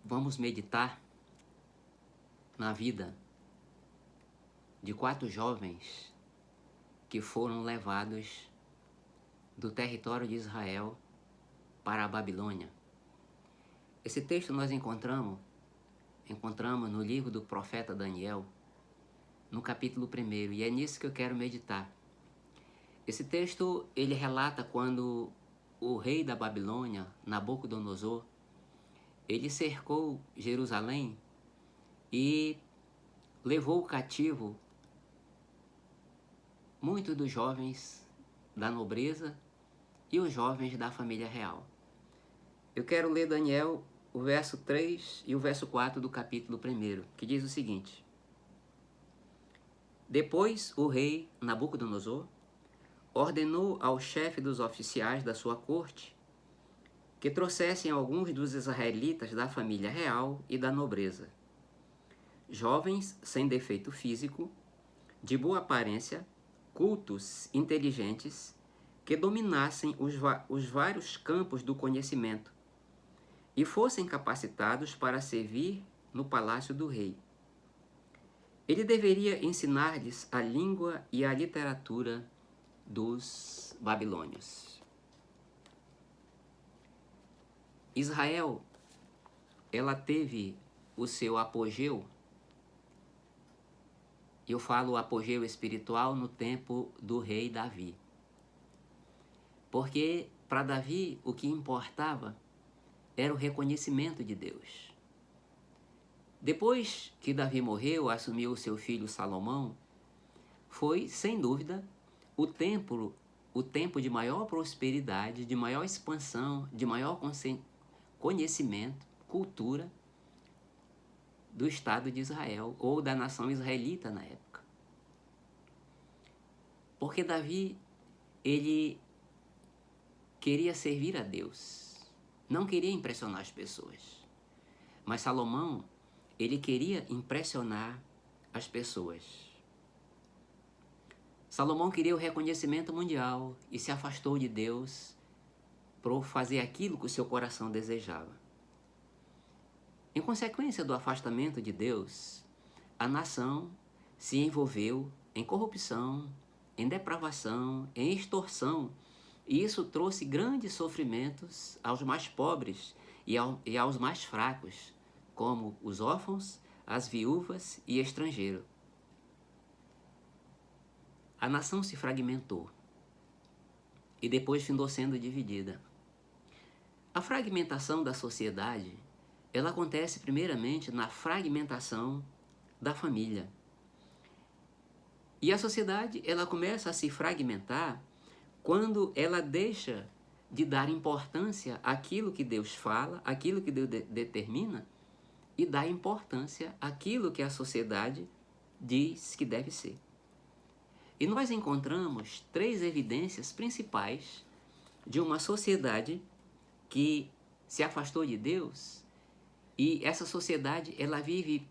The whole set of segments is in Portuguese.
vamos meditar na vida de 4 jovens que foram levados do território de Israel para a Babilônia. Esse texto nós encontramos no livro do profeta Daniel, no capítulo 1, e é nisso que eu quero meditar. Esse texto, ele relata quando o rei da Babilônia, Nabucodonosor, ele cercou Jerusalém e levou cativo muitos dos jovens da nobreza e os jovens da família real. Eu quero ler Daniel, o verso 3 e o verso 4 do capítulo 1, que diz o seguinte: Depois o rei Nabucodonosor ordenou ao chefe dos oficiais da sua corte que trouxessem alguns dos israelitas da família real e da nobreza, jovens sem defeito físico, de boa aparência, cultos, inteligentes, que dominassem os vários campos do conhecimento e fossem capacitados para servir no palácio do rei. Ele deveria ensinar-lhes a língua e a literatura dos babilônios. Israel, ela teve o seu apogeu, eu falo apogeu espiritual, no tempo do rei Davi. Porque para Davi o que importava era o reconhecimento de Deus. Depois que Davi morreu, assumiu o seu filho Salomão, foi, sem dúvida, o tempo de maior prosperidade, de maior expansão, de maior conhecimento, cultura do Estado de Israel, ou da nação israelita na época. Porque Davi, ele queria servir a Deus, não queria impressionar as pessoas. Mas Salomão, ele queria impressionar as pessoas. Salomão queria o reconhecimento mundial e se afastou de Deus para fazer aquilo que o seu coração desejava. Em consequência do afastamento de Deus, a nação se envolveu em corrupção, em depravação, em extorsão, e isso trouxe grandes sofrimentos aos mais pobres e aos mais fracos, como os órfãos, as viúvas e estrangeiros. A nação se fragmentou e depois findou sendo dividida. A fragmentação da sociedade, ela acontece primeiramente na fragmentação da família. E a sociedade, ela começa a se fragmentar quando ela deixa de dar importância àquilo que Deus fala, àquilo que Deus determina, e dá importância àquilo que a sociedade diz que deve ser. E nós encontramos 3 evidências principais de uma sociedade que se afastou de Deus, e essa sociedade, ela vive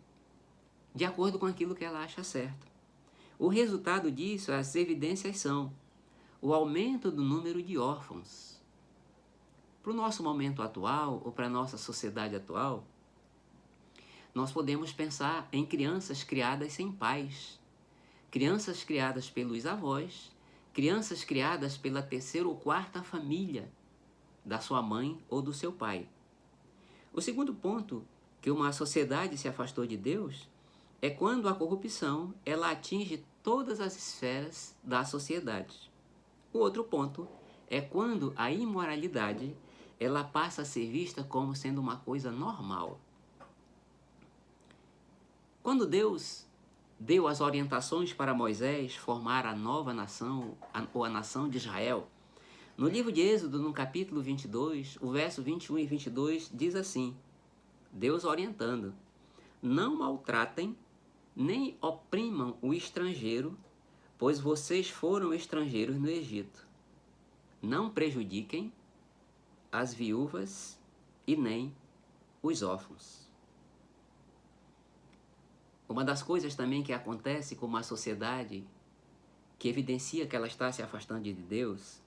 de acordo com aquilo que ela acha certo. O resultado disso, as evidências são o aumento do número de órfãos. Para o nosso momento atual, ou para a nossa sociedade atual, nós podemos pensar em crianças criadas sem pais, crianças criadas pelos avós, crianças criadas pela 3ª ou 4ª família da sua mãe ou do seu pai. O segundo ponto que uma sociedade se afastou de Deus é quando a corrupção, ela atinge todas as esferas da sociedade. O outro ponto é quando a imoralidade, ela passa a ser vista como sendo uma coisa normal. Quando Deus deu as orientações para Moisés formar a nova nação, ou a nação de Israel, no livro de Êxodo, no capítulo 22, o verso 21 e 22, diz assim, Deus orientando: Não maltratem, nem oprimam o estrangeiro, pois vocês foram estrangeiros no Egito. Não prejudiquem as viúvas e nem os órfãos. Uma das coisas também que acontece com uma sociedade que evidencia que ela está se afastando de Deus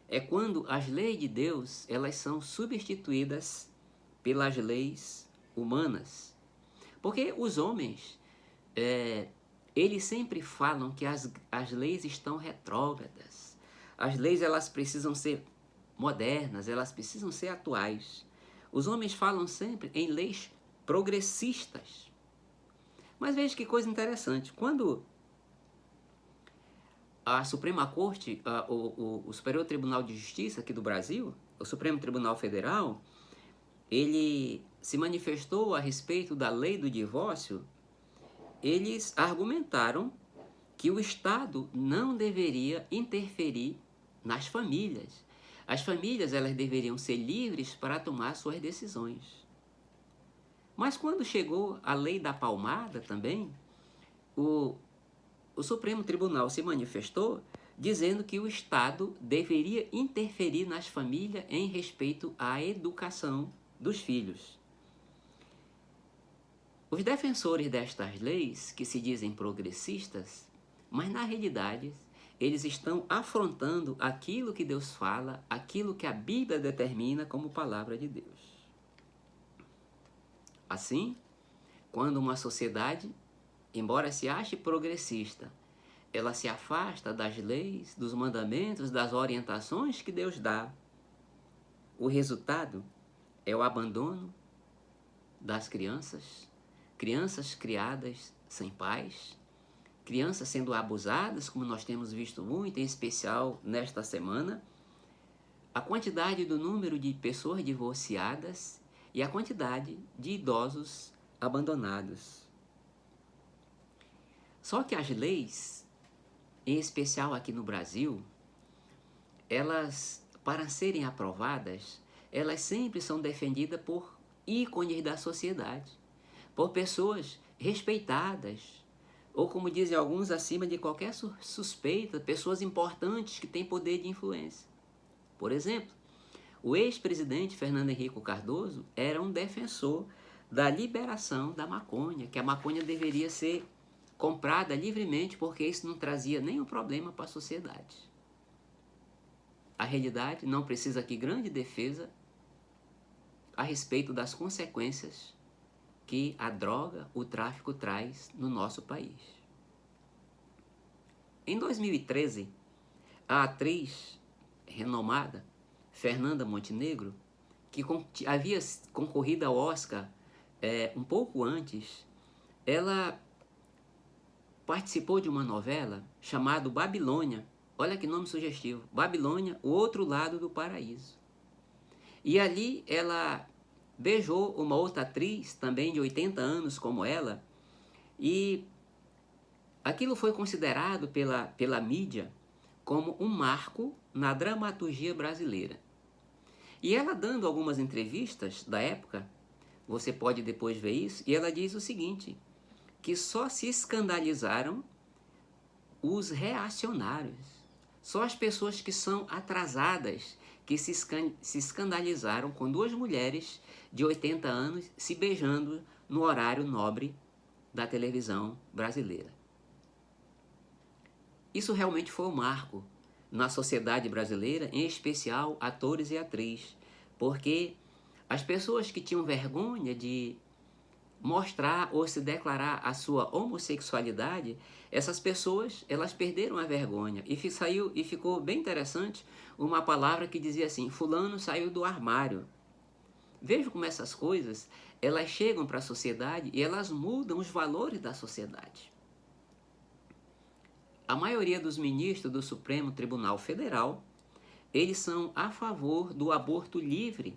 é quando as leis de Deus, elas são substituídas pelas leis humanas. Porque os homens, eles sempre falam que as leis estão retrógradas. As leis, elas precisam ser modernas, elas precisam ser atuais. Os homens falam sempre em leis progressistas. Mas veja que coisa interessante. Quando a Suprema Corte, o Superior Tribunal de Justiça aqui do Brasil, o Supremo Tribunal Federal, ele se manifestou a respeito da lei do divórcio, eles argumentaram que o Estado não deveria interferir nas famílias. As famílias, elas deveriam ser livres para tomar suas decisões. Mas quando chegou a lei da palmada também, o Supremo Tribunal se manifestou dizendo que o Estado deveria interferir nas famílias em respeito à educação dos filhos. Os defensores destas leis, que se dizem progressistas, mas na realidade eles estão afrontando aquilo que Deus fala, aquilo que a Bíblia determina como palavra de Deus. Assim, quando uma sociedade, embora se ache progressista, ela se afasta das leis, dos mandamentos, das orientações que Deus dá, o resultado é o abandono das crianças, crianças criadas sem pais, crianças sendo abusadas, como nós temos visto muito, em especial nesta semana, a quantidade do número de pessoas divorciadas e a quantidade de idosos abandonados. Só que as leis, em especial aqui no Brasil, elas, para serem aprovadas, elas sempre são defendidas por ícones da sociedade, por pessoas respeitadas, ou como dizem alguns, acima de qualquer suspeita, pessoas importantes que têm poder de influência. Por exemplo, o ex-presidente Fernando Henrique Cardoso era um defensor da liberação da maconha, que a maconha deveria ser comprada livremente porque isso não trazia nenhum problema para a sociedade. A realidade não precisa aqui grande defesa a respeito das consequências que a droga, o tráfico traz no nosso país. Em 2013, a atriz renomada Fernanda Montenegro, que havia concorrido ao Oscar um pouco antes, ela participou de uma novela chamada Babilônia. Olha que nome sugestivo. Babilônia, o outro lado do paraíso. E ali ela beijou uma outra atriz, também de 80 anos como ela, e aquilo foi considerado pela mídia como um marco na dramaturgia brasileira. E ela dando algumas entrevistas da época, você pode depois ver isso, e ela diz o seguinte, que só se escandalizaram os reacionários, só as pessoas que são atrasadas, que se escandalizaram com duas mulheres de 80 anos se beijando no horário nobre da televisão brasileira. Isso realmente foi um marco na sociedade brasileira, em especial atores e atrizes, porque as pessoas que tinham vergonha de mostrar ou se declarar a sua homossexualidade, essas pessoas, elas perderam a vergonha. E ficou bem interessante uma palavra que dizia assim, fulano saiu do armário. Veja como essas coisas, elas chegam para a sociedade e elas mudam os valores da sociedade. A maioria dos ministros do Supremo Tribunal Federal, eles são a favor do aborto livre.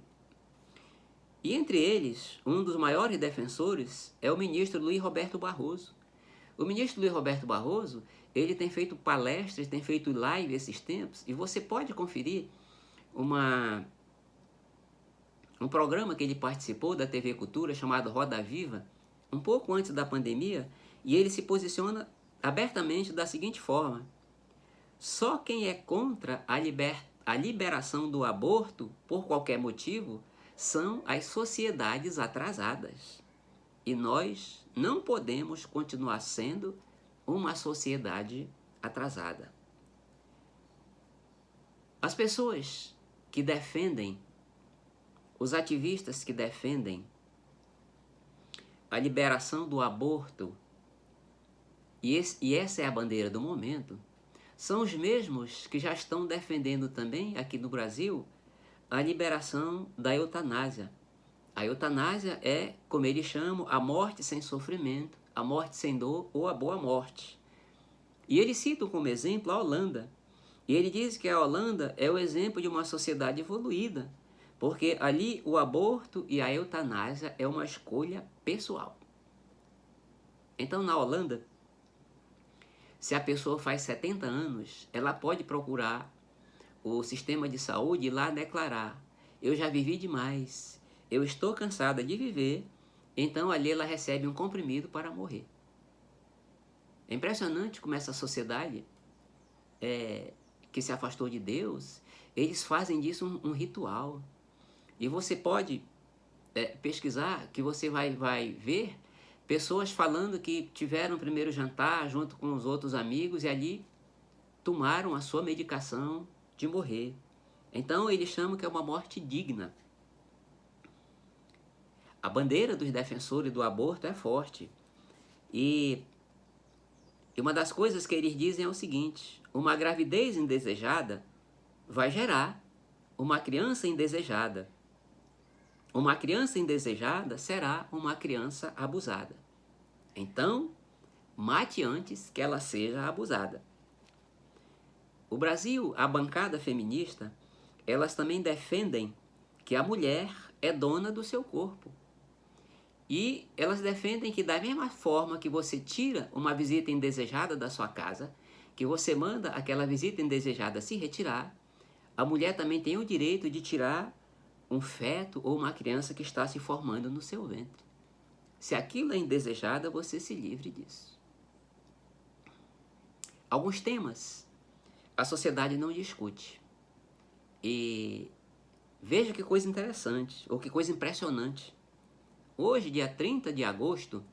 E entre eles, um dos maiores defensores é o ministro Luiz Roberto Barroso. O ministro Luiz Roberto Barroso, ele tem feito palestras, tem feito live esses tempos, e você pode conferir um programa que ele participou da TV Cultura, chamado Roda Viva, um pouco antes da pandemia, e ele se posiciona abertamente da seguinte forma, só quem é contra a liberação do aborto, por qualquer motivo, são as sociedades atrasadas. E nós não podemos continuar sendo uma sociedade atrasada. As pessoas que defendem, os ativistas que defendem a liberação do aborto, e essa é a bandeira do momento, são os mesmos que já estão defendendo também, aqui no Brasil, a liberação da eutanásia. A eutanásia é, como eles chamam, a morte sem sofrimento, a morte sem dor ou a boa morte. E eles citam como exemplo a Holanda. E ele diz que a Holanda é o exemplo de uma sociedade evoluída, porque ali o aborto e a eutanásia é uma escolha pessoal. Então, na Holanda, se a pessoa faz 70 anos, ela pode procurar o sistema de saúde e lá declarar: eu já vivi demais, eu estou cansada de viver, então ali ela recebe um comprimido para morrer. É impressionante como essa sociedade que se afastou de Deus, eles fazem disso um ritual. E você pode pesquisar, que você vai ver pessoas falando que tiveram o primeiro jantar junto com os outros amigos e ali tomaram a sua medicação de morrer. Então eles chamam que é uma morte digna. A bandeira dos defensores do aborto é forte. E uma das coisas que eles dizem é o seguinte: uma gravidez indesejada vai gerar uma criança indesejada. Uma criança indesejada será uma criança abusada. Então, mate antes que ela seja abusada. O Brasil, a bancada feminista, elas também defendem que a mulher é dona do seu corpo. E elas defendem que da mesma forma que você tira uma visita indesejada da sua casa, que você manda aquela visita indesejada se retirar, a mulher também tem o direito de tirar um feto ou uma criança que está se formando no seu ventre. Se aquilo é indesejado, você se livre disso. Alguns temas a sociedade não discute. E veja que coisa interessante, ou que coisa impressionante. Hoje, dia 30 de agosto,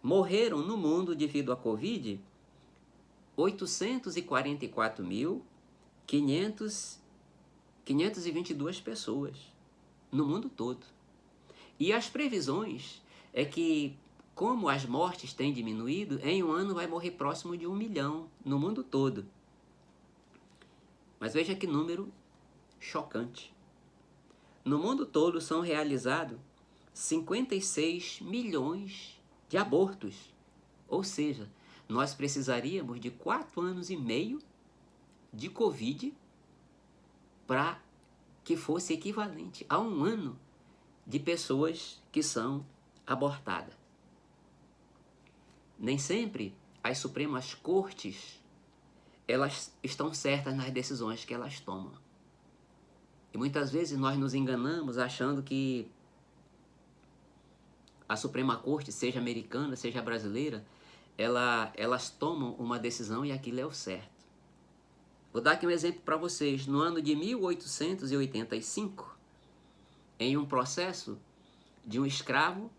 morreram no mundo devido à Covid 844.522 pessoas no mundo todo. E as previsões é que, como as mortes têm diminuído, em um ano vai morrer próximo de 1 milhão no mundo todo. Mas veja que número chocante. No mundo todo são realizados 56 milhões de abortos. Ou seja, nós precisaríamos de 4 anos e meio de Covid para que fosse equivalente a 1 ano de pessoas que são abortadas. Nem sempre as Supremas Cortes elas estão certas nas decisões que elas tomam. E muitas vezes nós nos enganamos achando que a Suprema Corte, seja americana, seja brasileira, elas tomam uma decisão e aquilo é o certo. Vou dar aqui um exemplo para vocês. No ano de 1885, em um processo de um escravo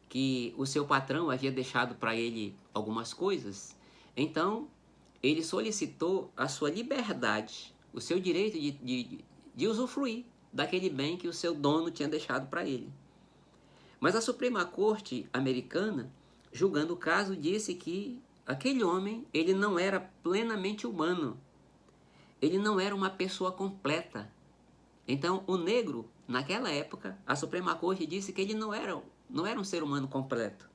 que o seu patrão havia deixado para ele algumas coisas, então ele solicitou a sua liberdade, o seu direito de usufruir daquele bem que o seu dono tinha deixado para ele. Mas a Suprema Corte americana, julgando o caso, disse que aquele homem ele não era plenamente humano. Ele não era uma pessoa completa. Então, o negro, naquela época, a Suprema Corte disse que ele não era um ser humano completo.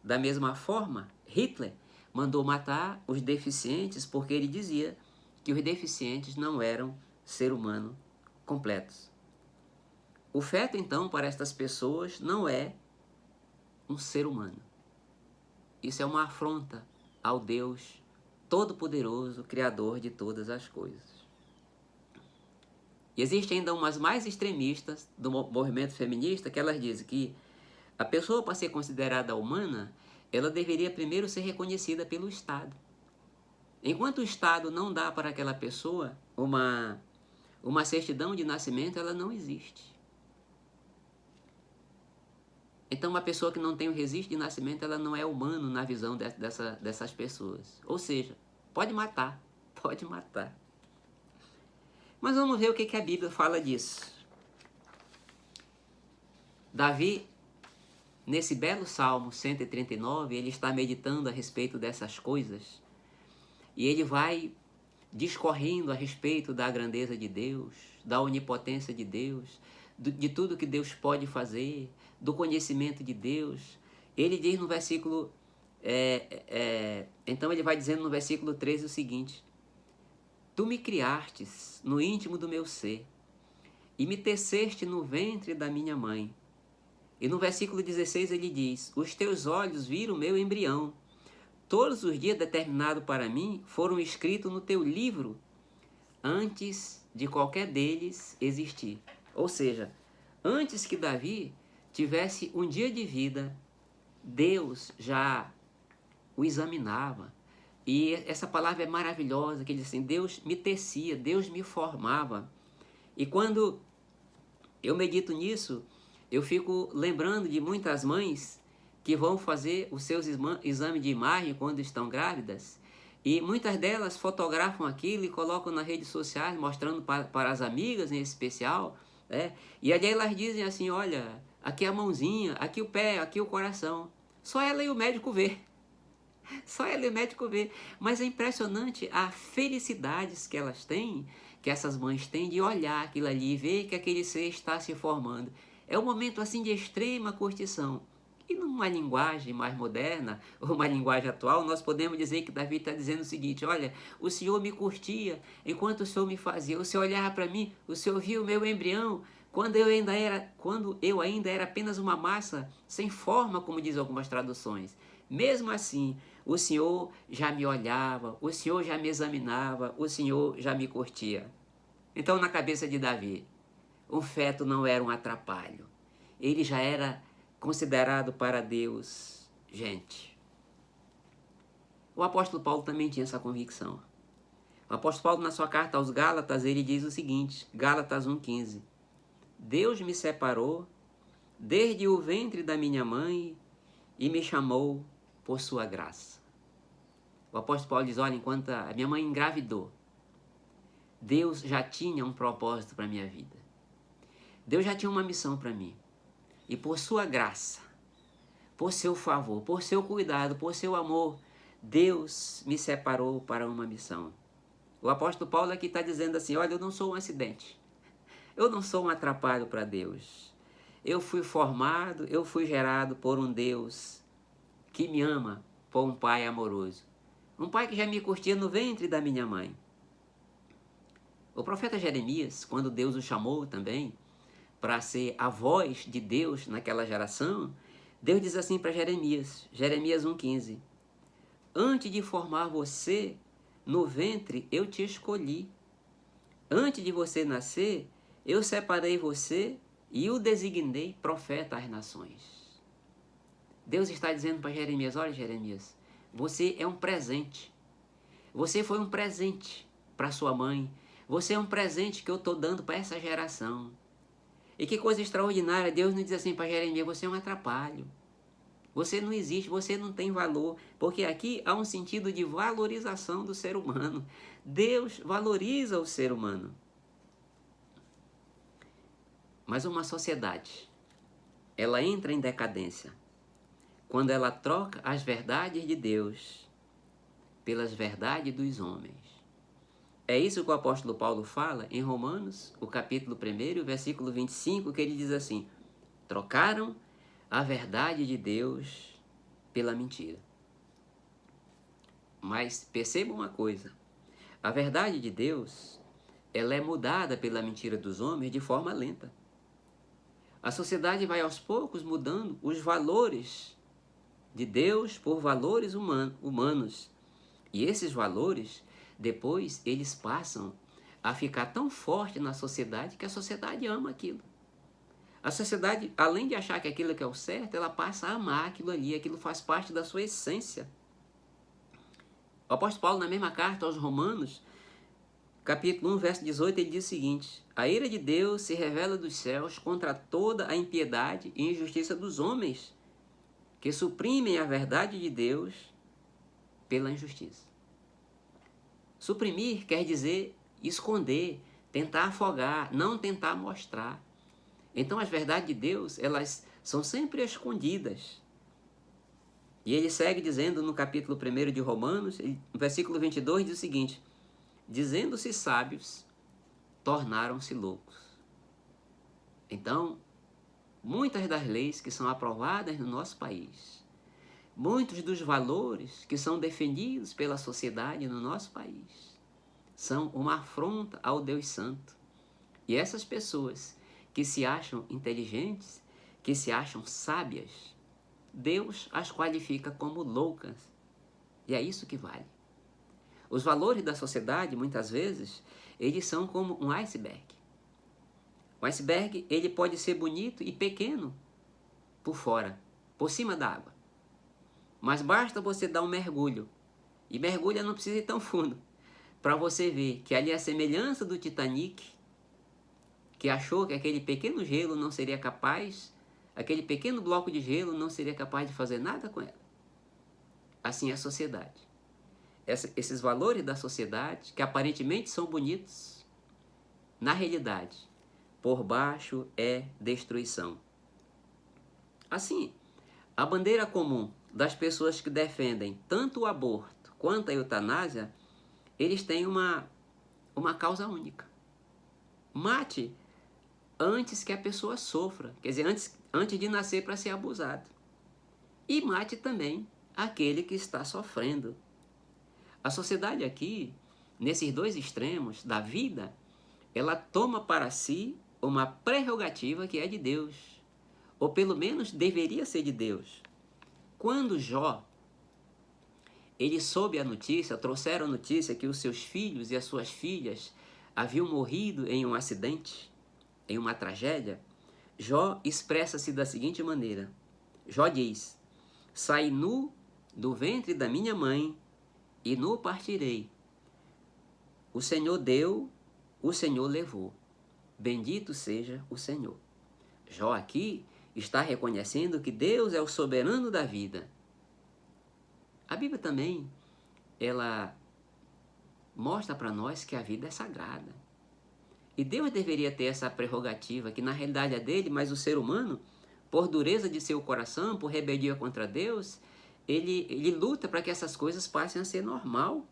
Da mesma forma, Hitler mandou matar os deficientes porque ele dizia que os deficientes não eram ser humano completos. O feto, então, para estas pessoas não é um ser humano. Isso é uma afronta ao Deus Todo-Poderoso, Criador de todas as coisas. E existem ainda umas mais extremistas do movimento feminista que elas dizem que a pessoa, para ser considerada humana, ela deveria primeiro ser reconhecida pelo Estado. Enquanto o Estado não dá para aquela pessoa uma certidão de nascimento, ela não existe. Então, uma pessoa que não tem o registro de nascimento, ela não é humano na visão dessas pessoas. Ou seja, pode matar, pode matar. Mas vamos ver o que a Bíblia fala disso. Davi, nesse belo Salmo 139, ele está meditando a respeito dessas coisas, e ele vai discorrendo a respeito da grandeza de Deus, da onipotência de Deus, de tudo que Deus pode fazer, do conhecimento de Deus. Ele diz no versículo, então ele vai dizendo no versículo 13 o seguinte: Tu me criastes no íntimo do meu ser, e me teceste no ventre da minha mãe. E no versículo 16 ele diz: Os teus olhos viram o meu embrião. Todos os dias determinados para mim foram escritos no teu livro, antes de qualquer deles existir. Ou seja, antes que Davi tivesse um dia de vida, Deus já o examinava. E essa palavra é maravilhosa, que ele diz assim: Deus me tecia, Deus me formava. E quando eu medito nisso, eu fico lembrando de muitas mães que vão fazer os seus exames de imagem quando estão grávidas, e muitas delas fotografam aquilo e colocam nas redes sociais, mostrando para as amigas em especial, né? E aí elas dizem assim: olha, aqui a mãozinha, aqui o pé, aqui o coração. Só ela e o médico vê. Só ela e o médico vê. Mas é impressionante a felicidades que elas têm, que essas mães têm, de olhar aquilo ali e ver que aquele ser está se formando. É um momento assim de extrema curtição. E numa linguagem mais moderna, ou uma linguagem atual, nós podemos dizer que Davi está dizendo o seguinte: olha, o Senhor me curtia enquanto o Senhor me fazia. O Senhor olhava para mim, o Senhor viu o meu embrião, quando eu ainda era apenas uma massa sem forma, como diz algumas traduções. Mesmo assim, o Senhor já me olhava, o Senhor já me examinava, o Senhor já me curtia. Então, na cabeça de Davi, o feto não era um atrapalho. Ele já era considerado para Deus gente. O apóstolo Paulo também tinha essa convicção. O apóstolo Paulo, na sua carta aos Gálatas, ele diz o seguinte, Gálatas 1,15: Deus me separou desde o ventre da minha mãe e me chamou por sua graça. O apóstolo Paulo diz: olha, enquanto a minha mãe engravidou, Deus já tinha um propósito para a minha vida. Deus já tinha uma missão para mim. E por sua graça, por seu favor, por seu cuidado, por seu amor, Deus me separou para uma missão. O apóstolo Paulo aqui está dizendo assim: olha, eu não sou um acidente. Eu não sou um atrapalho para Deus. Eu fui formado, eu fui gerado por um Deus que me ama, por um Pai amoroso. Um Pai que já me curtia no ventre da minha mãe. O profeta Jeremias, quando Deus o chamou também para ser a voz de Deus naquela geração, Deus diz assim para Jeremias, Jeremias 1,15: Antes de formar você no ventre, eu te escolhi. Antes de você nascer, eu separei você e o designei profeta às nações. Deus está dizendo para Jeremias: olha, Jeremias, você é um presente. Você foi um presente para sua mãe. Você é um presente que eu estou dando para essa geração. E que coisa extraordinária, Deus não diz assim para Jeremias: você é um atrapalho. Você não existe, você não tem valor. Porque aqui há um sentido de valorização do ser humano. Deus valoriza o ser humano. Mas uma sociedade, ela entra em decadência quando ela troca as verdades de Deus pelas verdades dos homens. É isso que o apóstolo Paulo fala em Romanos, o capítulo 1, versículo 25, que ele diz assim: trocaram a verdade de Deus pela mentira. Mas perceba uma coisa: a verdade de Deus, ela é mudada pela mentira dos homens de forma lenta. A sociedade vai aos poucos mudando os valores de Deus por valores humanos. E esses valores, depois, eles passam a ficar tão forte na sociedade que a sociedade ama aquilo. A sociedade, além de achar que aquilo que é o certo, ela passa a amar aquilo ali, aquilo faz parte da sua essência. O apóstolo Paulo, na mesma carta aos Romanos, capítulo 1, verso 18, ele diz o seguinte: a ira de Deus se revela dos céus contra toda a impiedade e injustiça dos homens, que suprimem a verdade de Deus pela injustiça. Suprimir quer dizer esconder, tentar afogar, não tentar mostrar. Então as verdades de Deus, elas são sempre escondidas. E ele segue dizendo no capítulo 1 de Romanos, no versículo 22, diz o seguinte: dizendo-se sábios, tornaram-se loucos. Então, muitas das leis que são aprovadas no nosso país, muitos dos valores que são defendidos pela sociedade no nosso país, são uma afronta ao Deus Santo. E essas pessoas que se acham inteligentes, que se acham sábias, Deus as qualifica como loucas. E é isso que vale. Os valores da sociedade, muitas vezes, eles são como um iceberg. O iceberg, ele pode ser bonito e pequeno por fora, por cima da água. Mas basta você dar um mergulho. E mergulha não precisa ir tão fundo, para você ver que ali é a semelhança do Titanic, que achou que aquele pequeno gelo não seria capaz, aquele pequeno bloco de gelo não seria capaz de fazer nada com ela. Assim é a sociedade. Esses valores da sociedade, que aparentemente são bonitos, na realidade, por baixo é destruição. Assim, a bandeira comum das pessoas que defendem tanto o aborto quanto a eutanásia, eles têm uma causa única. Mate antes que a pessoa sofra, quer dizer, antes de nascer para ser abusado. E mate também aquele que está sofrendo. A sociedade aqui, nesses dois extremos da vida, ela toma para si uma prerrogativa que é de Deus, ou pelo menos deveria ser de Deus. Quando Jó, ele soube a notícia, trouxeram a notícia que os seus filhos e as suas filhas haviam morrido em um acidente, em uma tragédia, Jó expressa-se da seguinte maneira. Jó diz: saí nu do ventre da minha mãe e nu partirei. O Senhor deu, o Senhor levou. Bendito seja o Senhor. Jó aqui está reconhecendo que Deus é o soberano da vida. A Bíblia também, ela mostra para nós que a vida é sagrada. E Deus deveria ter essa prerrogativa, que na realidade é dele, mas o ser humano, por dureza de seu coração, por rebeldia contra Deus, ele luta para que essas coisas passem a ser normal.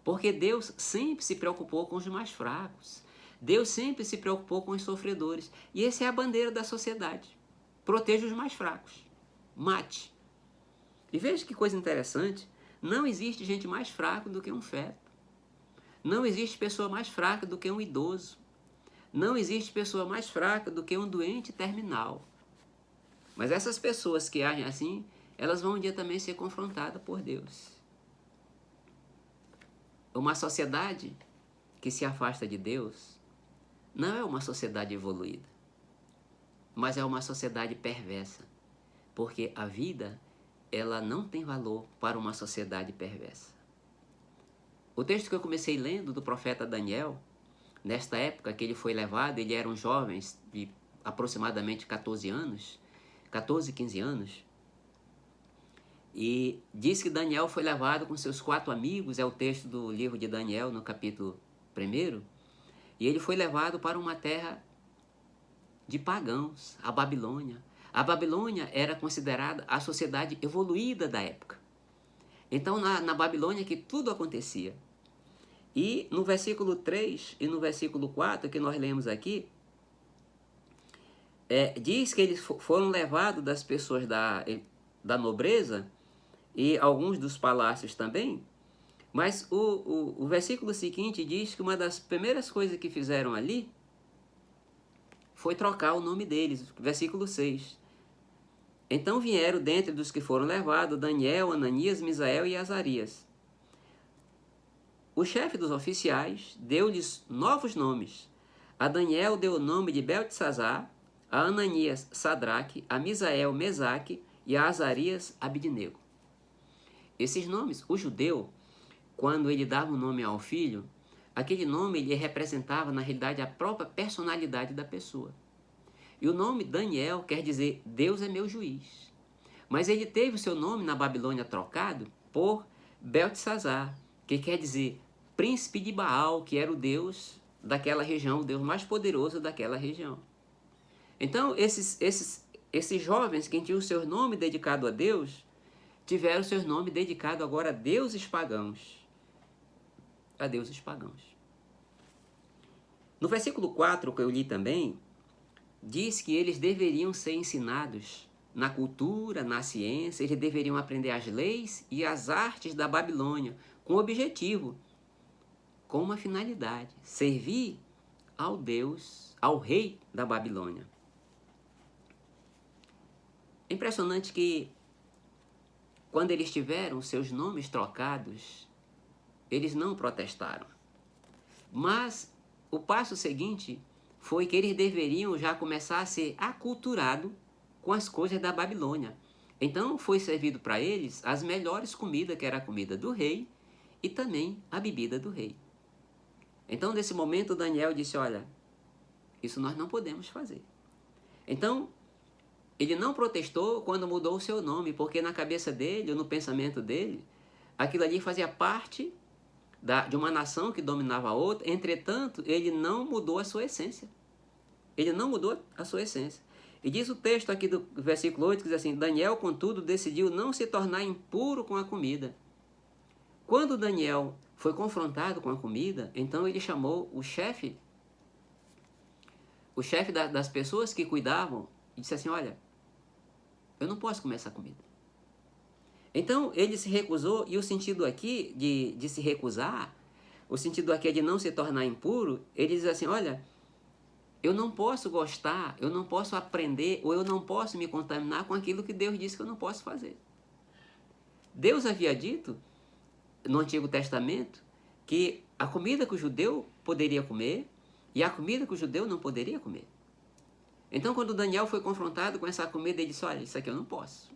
Porque Deus sempre se preocupou com os mais fracos. Deus sempre se preocupou com os sofredores. E essa é a bandeira da sociedade. Proteja os mais fracos. Mate. E veja que coisa interessante. Não existe gente mais fraca do que um feto. Não existe pessoa mais fraca do que um idoso. Não existe pessoa mais fraca do que um doente terminal. Mas essas pessoas que agem assim, elas vão um dia também ser confrontadas por Deus. Uma sociedade que se afasta de Deus não é uma sociedade evoluída, mas é uma sociedade perversa, porque a vida, ela não tem valor para uma sociedade perversa. O texto que eu comecei lendo do profeta Daniel, nesta época que ele foi levado, ele era um jovem de aproximadamente 14, 15 anos, e diz que Daniel foi levado com seus 4 amigos, é o texto do livro de Daniel, no capítulo 1, e ele foi levado para uma terra de pagãos, a Babilônia. A Babilônia era considerada a sociedade evoluída da época. Então, na Babilônia que tudo acontecia. E no versículo 3 e no versículo 4, que nós lemos aqui, diz que eles foram levados das pessoas da nobreza e alguns dos palácios também, mas o versículo seguinte diz que uma das primeiras coisas que fizeram ali foi trocar o nome deles, versículo 6. Então vieram dentre dos que foram levados Daniel, Ananias, Misael e Azarias. O chefe dos oficiais deu-lhes novos nomes. A Daniel deu o nome de Beltesazar, a Ananias Sadraque, a Misael Mesaque e a Azarias Abidnego. Esses nomes, o judeu, quando ele dava um nome ao filho, aquele nome ele representava na realidade a própria personalidade da pessoa. E o nome Daniel quer dizer Deus é meu juiz. Mas ele teve o seu nome na Babilônia trocado por Beltesazar, que quer dizer príncipe de Baal, que era o deus daquela região, o deus mais poderoso daquela região. Então, esses jovens que tinham o seu nome dedicado a Deus, tiveram o seu nome dedicado agora a deuses pagãos. A deuses pagãos. No versículo 4, que eu li também, diz que eles deveriam ser ensinados na cultura, na ciência, eles deveriam aprender as leis e as artes da Babilônia, com objetivo, com uma finalidade, servir ao Deus, ao rei da Babilônia. É impressionante que, quando eles tiveram seus nomes trocados, eles não protestaram. Mas o passo seguinte foi que eles deveriam já começar a ser aculturados com as coisas da Babilônia. Então foi servido para eles as melhores comidas, que era a comida do rei e também a bebida do rei. Então, nesse momento, Daniel disse, olha, isso nós não podemos fazer. Então, ele não protestou quando mudou o seu nome, porque na cabeça dele, ou no pensamento dele, aquilo ali fazia parte de uma nação que dominava a outra. Entretanto, ele não mudou a sua essência. Ele não mudou a sua essência. E diz o texto aqui do versículo 8, que diz assim, Daniel, contudo, decidiu não se tornar impuro com a comida. Quando Daniel foi confrontado com a comida, então ele chamou o chefe das pessoas que cuidavam, e disse assim, olha, eu não posso comer essa comida. Então ele se recusou, e o sentido aqui de se recusar, o sentido aqui é de não se tornar impuro, ele diz assim, olha, eu não posso gostar, eu não posso aprender, ou eu não posso me contaminar com aquilo que Deus disse que eu não posso fazer. Deus havia dito, no Antigo Testamento, que a comida que o judeu poderia comer e a comida que o judeu não poderia comer. Então, quando Daniel foi confrontado com essa comida, ele disse, olha, isso aqui eu não posso.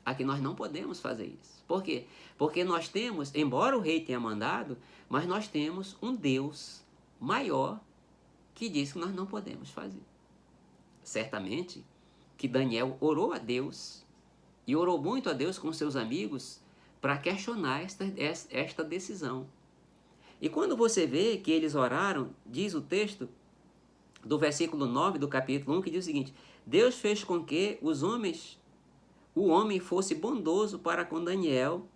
Aqui nós não podemos fazer isso. Por quê? Porque nós temos, embora o rei tenha mandado, mas nós temos um Deus maior que diz que nós não podemos fazer. Certamente que Daniel orou a Deus e orou muito a Deus com seus amigos para questionar esta decisão. E quando você vê que eles oraram, diz o texto do versículo 9 do capítulo 1, que diz o seguinte, Deus fez com que o homem fosse bondoso para com Daniel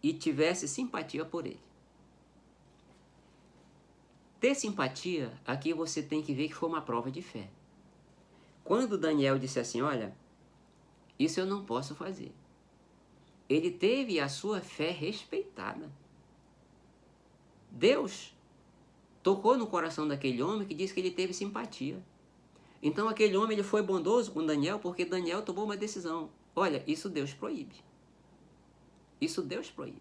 e tivesse simpatia por ele. Ter simpatia, aqui você tem que ver que foi uma prova de fé. Quando Daniel disse assim, olha, isso eu não posso fazer. Ele teve a sua fé respeitada. Deus tocou no coração daquele homem que disse que ele teve simpatia. Então aquele homem ele foi bondoso com Daniel porque Daniel tomou uma decisão. Olha, isso Deus proíbe. Isso Deus proíbe.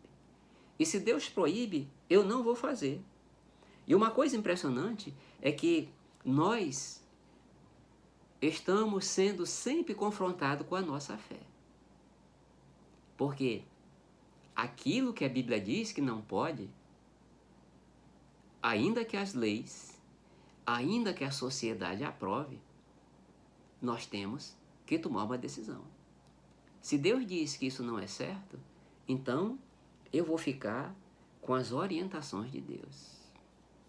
E se Deus proíbe, eu não vou fazer. E uma coisa impressionante é que nós estamos sendo sempre confrontados com a nossa fé. Porque aquilo que a Bíblia diz que não pode, ainda que as leis, ainda que a sociedade aprove, nós temos que tomar uma decisão. Se Deus diz que isso não é certo, então eu vou ficar com as orientações de Deus.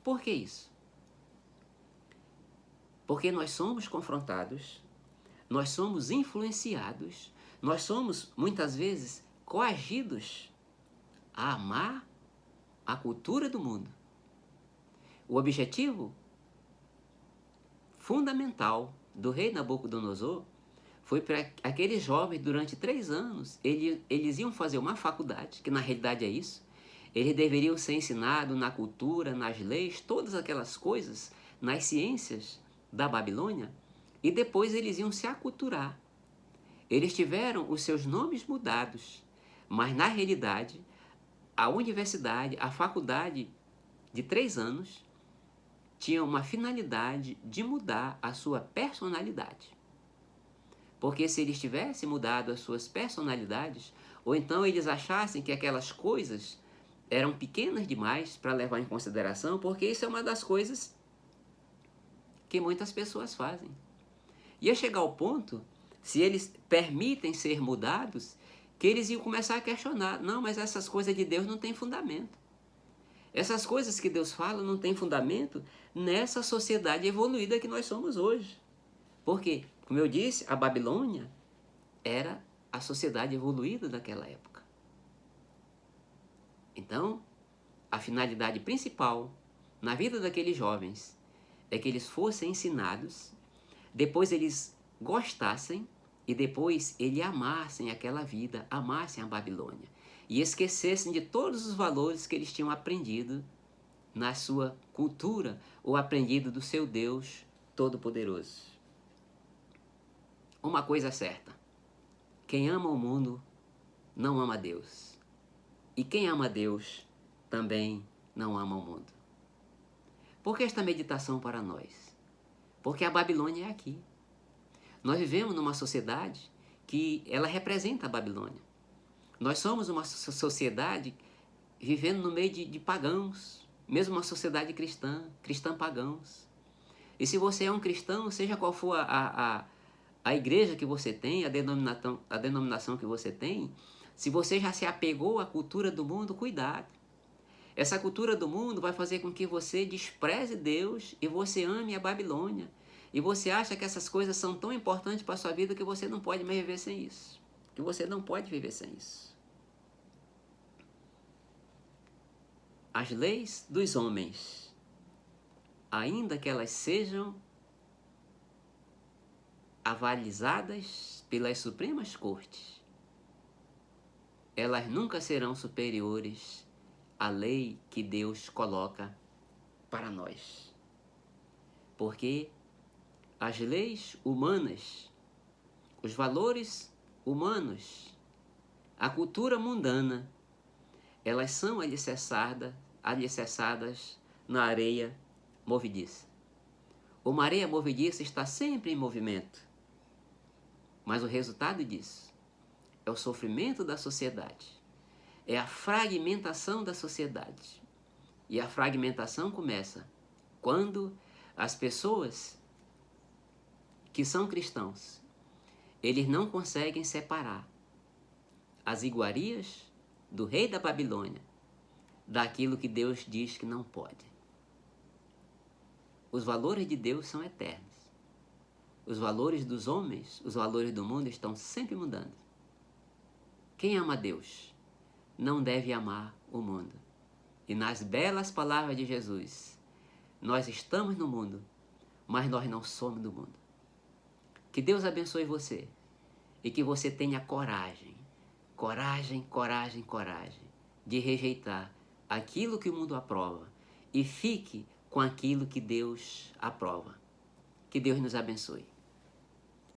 Por que isso? Porque nós somos confrontados, nós somos influenciados, nós somos, muitas vezes, coagidos a amar a cultura do mundo. O objetivo fundamental do rei Nabucodonosor foi para aqueles jovens, durante 3 anos, eles iam fazer uma faculdade, que na realidade é isso. Eles deveriam ser ensinados na cultura, nas leis, todas aquelas coisas, nas ciências da Babilônia, e depois eles iam se aculturar. Eles tiveram os seus nomes mudados, mas na realidade, a universidade, a faculdade de 3 anos, tinha uma finalidade de mudar a sua personalidade. Porque se eles tivessem mudado as suas personalidades, ou então eles achassem que aquelas coisas eram pequenas demais para levar em consideração, porque isso é uma das coisas que muitas pessoas fazem. Ia chegar ao ponto, se eles permitem ser mudados, que eles iam começar a questionar. Não, mas essas coisas de Deus não têm fundamento. Essas coisas que Deus fala não têm fundamento nessa sociedade evoluída que nós somos hoje. Porque, como eu disse, a Babilônia era a sociedade evoluída daquela época. Então, a finalidade principal na vida daqueles jovens é que eles fossem ensinados, depois eles gostassem e depois eles amassem aquela vida, amassem a Babilônia e esquecessem de todos os valores que eles tinham aprendido na sua cultura ou aprendido do seu Deus Todo-Poderoso. Uma coisa é certa: quem ama o mundo não ama Deus. E quem ama Deus também não ama o mundo. Por que esta meditação para nós? Porque a Babilônia é aqui. Nós vivemos numa sociedade que ela representa a Babilônia. Nós somos uma sociedade vivendo no meio de pagãos, mesmo uma sociedade cristã pagãos. E se você é um cristão, seja qual for a igreja que você tem, a denominação que você tem, se você já se apegou à cultura do mundo, cuidado. Essa cultura do mundo vai fazer com que você despreze Deus e você ame a Babilônia. E você acha que essas coisas são tão importantes para a sua vida que você não pode mais viver sem isso. Que você não pode viver sem isso. As leis dos homens, ainda que elas sejam avalizadas pelas Supremas Cortes, elas nunca serão superiores à lei que Deus coloca para nós. Porque as leis humanas, os valores humanos, a cultura mundana, elas são alicerçadas na areia movediça. Uma areia movediça está sempre em movimento, mas o resultado disso é o sofrimento da sociedade, é a fragmentação da sociedade. E a fragmentação começa quando as pessoas que são cristãos, eles não conseguem separar as iguarias do rei da Babilônia daquilo que Deus diz que não pode. Os valores de Deus são eternos. Os valores dos homens, os valores do mundo estão sempre mudando. Quem ama Deus não deve amar o mundo. E nas belas palavras de Jesus, nós estamos no mundo, mas nós não somos do mundo. Que Deus abençoe você e que você tenha coragem de rejeitar aquilo que o mundo aprova e fique com aquilo que Deus aprova. Que Deus nos abençoe.